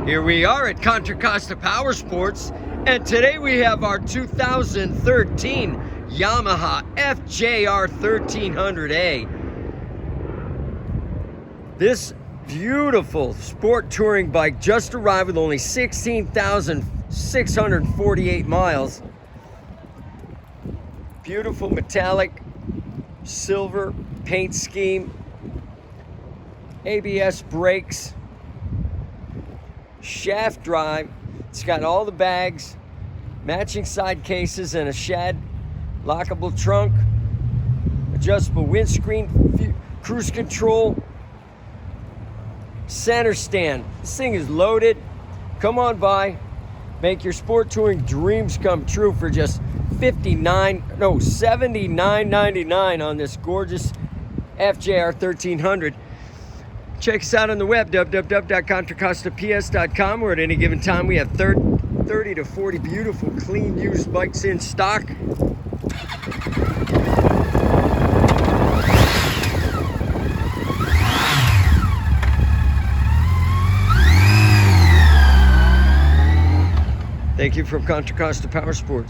Here we are at Contra Costa Powersports, and today we have our 2013 Yamaha FJR1300A. This beautiful sport touring bike just arrived with only 16,648 miles. Beautiful metallic silver paint scheme, ABS brakes, shaft drive. It's got all the bags, matching side cases, and a shad lockable trunk, adjustable windscreen, cruise control, center stand. This thing is loaded. Come on by, make your sport touring dreams come true for just $79.99 on this gorgeous FJR1300. Check us out on the web, www.contracostaps.com, where at any given time we have 30 to 40 beautiful, clean, used bikes in stock. Thank you from Contra Costa Powersports.